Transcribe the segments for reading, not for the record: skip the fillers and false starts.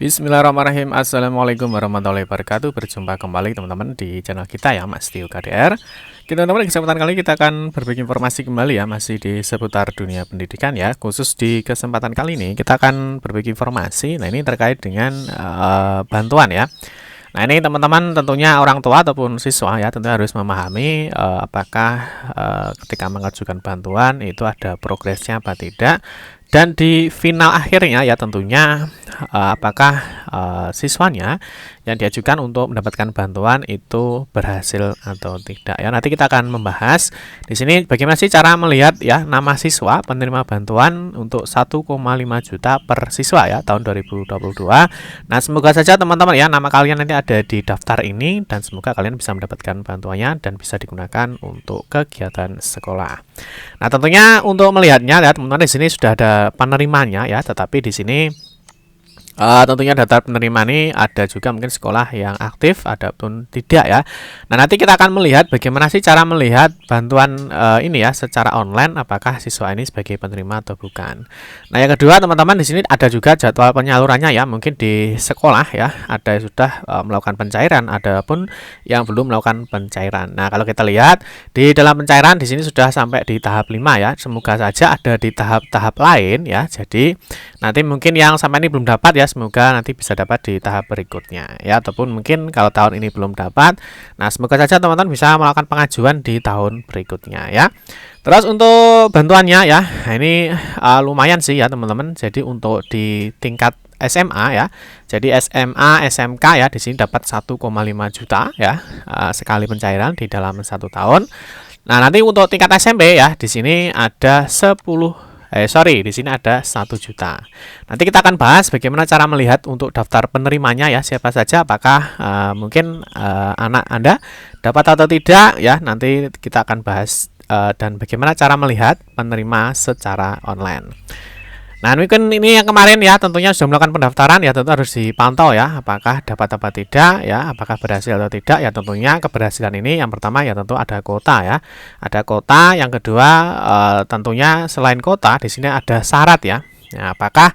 Bismillahirrahmanirrahim. Assalamualaikum warahmatullahi wabarakatuh. Berjumpa kembali teman-teman di channel kita ya, Mas Tio KDR. Teman-teman, di kesempatan kali kita akan berbagi informasi kembali ya, masih di seputar dunia pendidikan ya. Khusus di kesempatan kali ini kita akan berbagi informasi. Nah, ini terkait dengan bantuan ya. Nah, ini teman-teman tentunya orang tua ataupun siswa ya tentunya harus memahami apakah ketika mengajukan bantuan itu ada progresnya apa tidak. Dan di final akhirnya ya tentunya apakah siswanya yang diajukan untuk mendapatkan bantuan itu berhasil atau tidak ya. Nanti kita akan membahas di sini bagaimana sih cara melihat ya nama siswa penerima bantuan untuk 1,5 juta per siswa ya tahun 2022. Nah, semoga saja teman-teman ya nama kalian nanti ada di daftar ini dan semoga kalian bisa mendapatkan bantuannya dan bisa digunakan untuk kegiatan sekolah. Nah, tentunya untuk melihatnya ya teman-teman di sini sudah ada penerimanya ya, tetapi di sini tentunya daftar penerima ini ada juga mungkin sekolah yang aktif, adapun tidak ya. Nah, nanti kita akan melihat bagaimana sih cara melihat bantuan ini ya secara online, apakah siswa ini sebagai penerima atau bukan. Nah, yang kedua teman-teman di sini ada juga jadwal penyalurannya ya, mungkin di sekolah ya ada yang sudah melakukan pencairan, ada pun yang belum melakukan pencairan. Nah, kalau kita lihat di dalam pencairan di sini sudah sampai di tahap 5 ya. Semoga saja ada di tahap-tahap lain ya. Jadi nanti mungkin yang sampai ini belum dapat ya, semoga nanti bisa dapat di tahap berikutnya ya, ataupun mungkin kalau tahun ini belum dapat, nah semoga saja teman-teman bisa melakukan pengajuan di tahun berikutnya ya. Terus untuk bantuannya ya, nah ini lumayan sih ya teman-teman. Jadi untuk di tingkat SMA ya, jadi SMA, SMK ya di sini dapat 1,5 juta ya sekali pencairan di dalam 1 tahun. Nah, nanti untuk tingkat SMP ya di sini ada di sini ada 1 juta. Nanti kita akan bahas bagaimana cara melihat untuk daftar penerimanya ya, siapa saja, apakah mungkin anak Anda dapat atau tidak ya. Nanti kita akan bahas dan bagaimana cara melihat penerima secara online. Nah, mungkin ini yang kemarin ya tentunya sudah melakukan pendaftaran ya, tentu harus dipantau ya apakah dapat apa tidak ya, apakah berhasil atau tidak ya. Tentunya keberhasilan ini yang pertama ya tentu ada kuota ya. Ada kuota, yang kedua tentunya selain kuota di sini ada syarat ya. Nah, apakah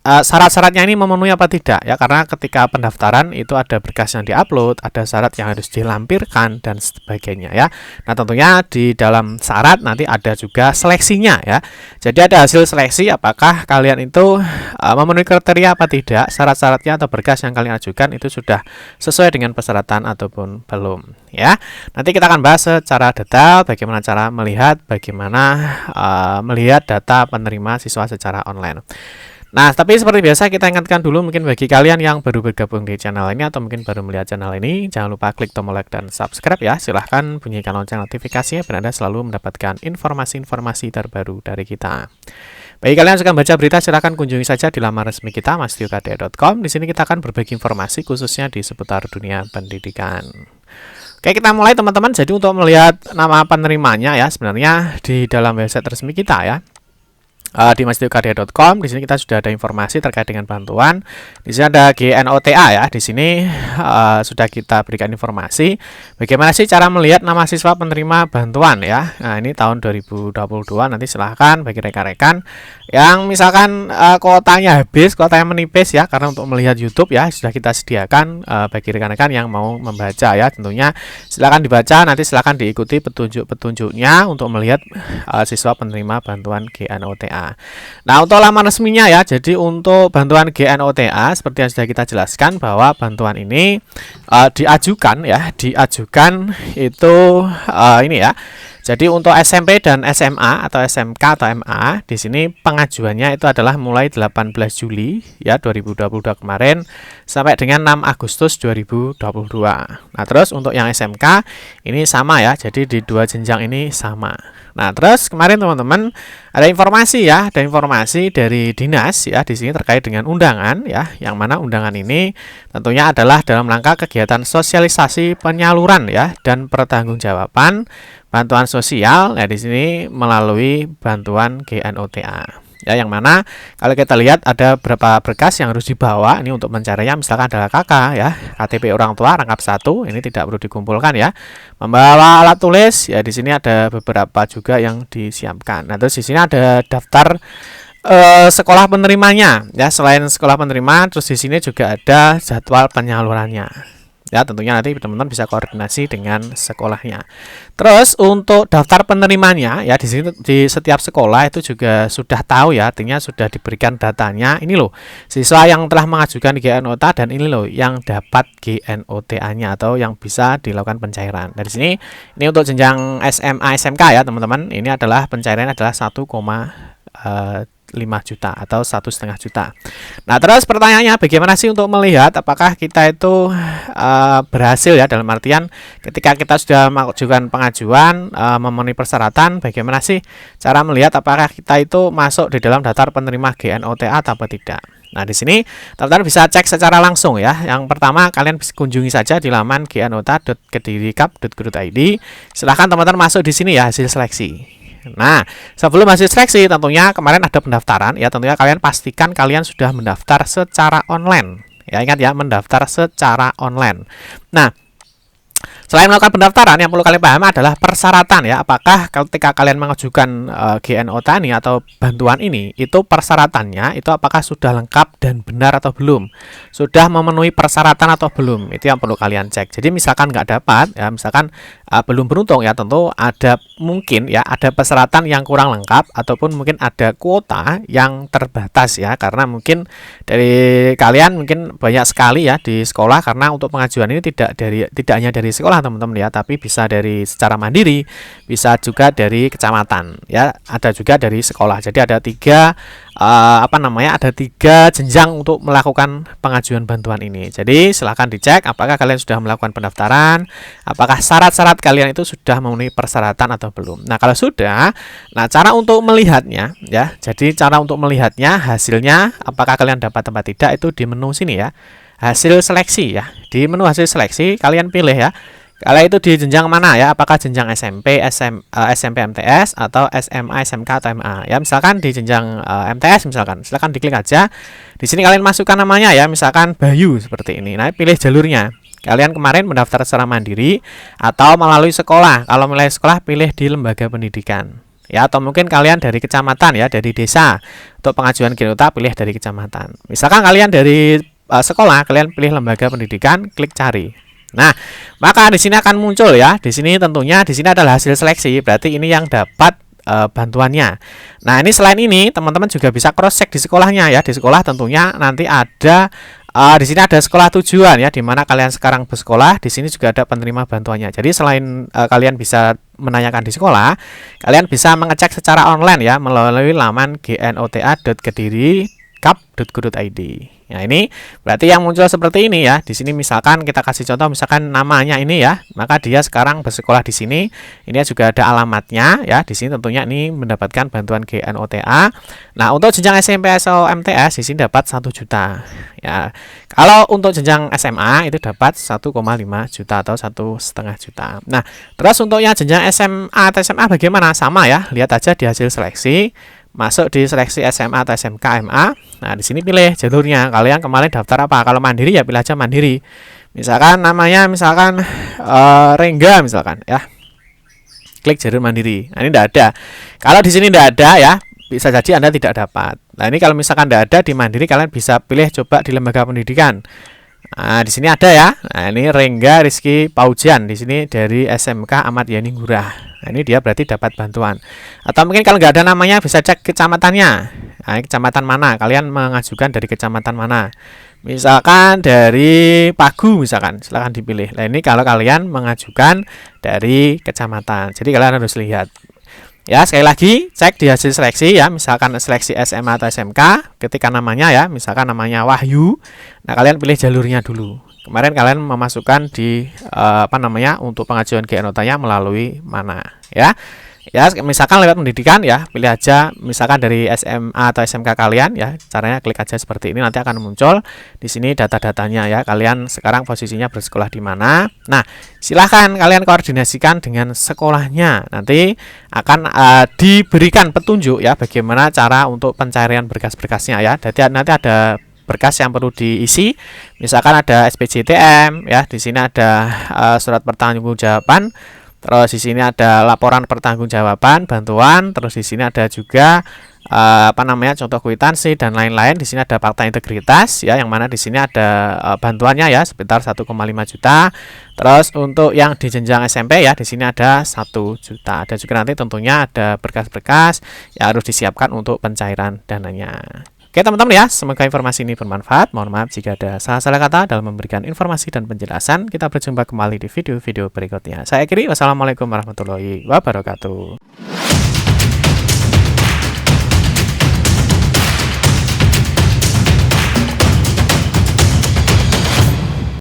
syarat-syaratnya ini memenuhi apa tidak ya, karena ketika pendaftaran itu ada berkas yang diupload, ada syarat yang harus dilampirkan dan sebagainya ya. Nah, tentunya di dalam syarat nanti ada juga seleksinya ya. Jadi ada hasil seleksi apakah kalian itu memenuhi kriteria apa tidak, syarat-syaratnya atau berkas yang kalian ajukan itu sudah sesuai dengan persyaratan ataupun belum ya. Nanti kita akan bahas secara detail bagaimana cara melihat melihat data penerima siswa secara online. Nah, tapi seperti biasa kita ingatkan dulu mungkin bagi kalian yang baru bergabung di channel ini atau mungkin baru melihat channel ini, jangan lupa klik tombol like dan subscribe ya. Silahkan bunyikan lonceng notifikasinya biar Anda selalu mendapatkan informasi-informasi terbaru dari kita. Bagi kalian yang suka baca berita, silahkan kunjungi saja di laman resmi kita mastiokdr.com. Di sini kita akan berbagi informasi khususnya di seputar dunia pendidikan. Oke, kita mulai teman-teman. Jadi untuk melihat nama penerimanya ya, sebenarnya di dalam website resmi kita ya, di mastiokdr.com. Di sini kita sudah ada informasi terkait dengan bantuan. Di sini ada GNOTA ya. Di sini sudah kita berikan informasi bagaimana sih cara melihat nama siswa penerima bantuan ya. Nah, ini tahun 2022. Nanti silahkan bagi rekan-rekan yang misalkan kuotanya habis, kuotanya menipis ya, karena untuk melihat YouTube ya sudah kita sediakan bagi rekan-rekan yang mau membaca ya. Tentunya silahkan dibaca, nanti silahkan diikuti petunjuk-petunjuknya untuk melihat siswa penerima bantuan GNOTA. Nah, untuk laman resminya ya, jadi untuk bantuan GNOTA seperti yang sudah kita jelaskan bahwa bantuan ini diajukan itu ini ya. Jadi untuk SMP dan SMA atau SMK atau MA di sini pengajuannya itu adalah mulai 18 Juli ya 2022 kemarin sampai dengan 6 Agustus 2022. Nah, terus untuk yang SMK ini sama ya. Jadi di dua jenjang ini sama. Nah, terus kemarin teman-teman ada informasi dari dinas ya di sini terkait dengan undangan ya, yang mana undangan ini tentunya adalah dalam rangka kegiatan sosialisasi penyaluran ya dan pertanggungjawaban bantuan sosial ya di sini melalui bantuan GNOTA. Ya, yang mana kalau kita lihat ada beberapa berkas yang harus dibawa ini untuk mencarinya, misalkan adalah KK ya, KTP orang tua rangkap 1 ini tidak perlu dikumpulkan ya. Membawa alat tulis ya, di sini ada beberapa juga yang disiapkan. Nah, terus di sini ada daftar sekolah penerimanya ya. Selain sekolah penerima, terus di sini juga ada jadwal penyalurannya. Ya, tentunya nanti teman-teman bisa koordinasi dengan sekolahnya. Terus untuk daftar penerimanya ya, di sini di setiap sekolah itu juga sudah tahu ya, artinya sudah diberikan datanya. Ini loh siswa yang telah mengajukan GNOTA, dan ini loh yang dapat GNOTA-nya atau yang bisa dilakukan pencairan. Dari sini ini untuk jenjang SMA SMK ya teman-teman. Ini adalah pencairannya adalah 1,5 juta atau 1,5 juta. Nah, terus pertanyaannya bagaimana sih untuk melihat apakah kita itu berhasil ya, dalam artian ketika kita sudah mengajukan pengajuan memenuhi persyaratan, bagaimana sih cara melihat apakah kita itu masuk di dalam daftar penerima GNOTA atau tidak. Nah, di sini teman-teman bisa cek secara langsung ya. Yang pertama, kalian kunjungi saja di laman gnota.kedirikap.go.id. Silahkan teman-teman masuk di sini ya, hasil seleksi. Nah, sebelum hasil seleksi tentunya kemarin ada pendaftaran ya, tentunya kalian pastikan kalian sudah mendaftar secara online. Ya, ingat ya, mendaftar secara online. Nah, selain melakukan pendaftaran, yang perlu kalian paham adalah persyaratan ya. Apakah ketika kalian mengajukan GNOTA ini atau bantuan ini, itu persyaratannya itu apakah sudah lengkap dan benar atau belum? Sudah memenuhi persyaratan atau belum? Itu yang perlu kalian cek. Jadi misalkan nggak dapat ya, misalkan belum beruntung ya, tentu ada mungkin ya ada persyaratan yang kurang lengkap ataupun mungkin ada kuota yang terbatas ya, karena mungkin dari kalian mungkin banyak sekali ya di sekolah, karena untuk pengajuan ini tidak hanya dari sekolah teman-teman ya, tapi bisa dari secara mandiri, bisa juga dari kecamatan ya, ada juga dari sekolah. Jadi ada tiga ada tiga jenjang untuk melakukan pengajuan bantuan ini. Jadi silahkan dicek apakah kalian sudah melakukan pendaftaran, apakah syarat-syarat kalian itu sudah memenuhi persyaratan atau belum. Nah, kalau sudah, nah cara untuk melihatnya ya, jadi cara untuk melihatnya hasilnya apakah kalian dapat tempat tidak itu di menu sini ya, hasil seleksi ya. Di menu hasil seleksi kalian pilih ya, kalian itu di jenjang mana ya, apakah jenjang SMP, SMP MTS atau SMA SMK atau MA ya. Misalkan di jenjang MTS misalkan, silakan diklik aja. Di sini kalian masukkan namanya ya, misalkan Bayu seperti ini. Nah, pilih jalurnya. Kalian kemarin mendaftar secara mandiri atau melalui sekolah. Kalau melalui sekolah pilih di lembaga pendidikan. Ya, atau mungkin kalian dari kecamatan ya, dari desa. Untuk pengajuan GNOTA pilih dari kecamatan. Misalkan kalian dari sekolah, kalian pilih lembaga pendidikan, klik cari. Nah, maka di sini akan muncul ya. Di sini tentunya di sini adalah hasil seleksi, berarti ini yang dapat bantuannya. Nah, ini selain ini teman-teman juga bisa cross check di sekolahnya ya. Di sekolah tentunya nanti ada di sini ada sekolah tujuan ya, di mana kalian sekarang bersekolah. Di sini juga ada penerima bantuannya. Jadi selain kalian bisa menanyakan di sekolah, kalian bisa mengecek secara online ya melalui laman gnota.kedirikap.go.id. Nah, ini berarti yang muncul seperti ini ya. Di sini misalkan kita kasih contoh, misalkan namanya ini ya, maka dia sekarang bersekolah di sini. Ini juga ada alamatnya ya. Di sini tentunya ini mendapatkan bantuan GNOTA. Nah, untuk jenjang SMP atau MTS di sini dapat 1 juta ya. Kalau untuk jenjang SMA itu dapat 1,5 juta atau 1,5 juta. Nah, terus untuk yang jenjang SMA atau SMA bagaimana? Sama ya. Lihat aja di hasil seleksi. Masuk di seleksi SMA atau SMK MA. Nah, di sini pilih jalurnya. Kalian kemarin daftar apa? Kalau mandiri ya pilih aja mandiri. Misalkan namanya Rengga misalkan ya. Klik jalur mandiri. Nah, ini tidak ada. Kalau di sini tidak ada ya, bisa jadi Anda tidak dapat. Nah, ini kalau misalkan tidak ada di mandiri, kalian bisa pilih coba di lembaga pendidikan. Nah, di sini ada ya. Nah, ini Rengga Rizky Paujian. Di sini dari SMK Ahmad Yani Ngurah. Nah, ini dia berarti dapat bantuan. Atau mungkin kalau nggak ada namanya bisa cek kecamatannya. Nah, kecamatan mana? Kalian mengajukan dari kecamatan mana? Misalkan dari Pagu misalkan, silahkan dipilih. Nah, ini kalau kalian mengajukan dari kecamatan. Jadi kalian harus lihat. Ya, sekali lagi cek di hasil seleksi ya, misalkan seleksi SMA atau SMK, ketika namanya ya, misalkan namanya Wahyu. Nah, kalian pilih jalurnya dulu. Kemarin kalian memasukkan di untuk pengajuan GNOTA-nya melalui mana ya. Ya, misalkan lewat pendidikan ya, pilih aja misalkan dari SMA atau SMK kalian ya. Caranya klik aja seperti ini, nanti akan muncul di sini data-datanya ya. Kalian sekarang posisinya bersekolah di mana. Nah, silahkan kalian koordinasikan dengan sekolahnya. Nanti akan diberikan petunjuk ya bagaimana cara untuk pencarian berkas-berkasnya ya. Jadi nanti ada berkas yang perlu diisi, misalkan ada SPJTM ya, di sini ada surat pertanggungjawaban, terus di sini ada laporan pertanggungjawaban bantuan, terus di sini ada juga contoh kwitansi dan lain-lain. Di sini ada fakta integritas ya, yang mana di sini ada bantuannya ya sekitar 1,5 juta. Terus untuk yang di jenjang SMP ya, di sini ada 1 juta. Dan juga nanti tentunya ada berkas-berkas yang harus disiapkan untuk pencairan dananya. Oke teman-teman ya, semoga informasi ini bermanfaat. Mohon maaf jika ada salah-salah kata dalam memberikan informasi dan penjelasan. Kita berjumpa kembali di video-video berikutnya. Saya akhiri, wassalamualaikum warahmatullahi wabarakatuh.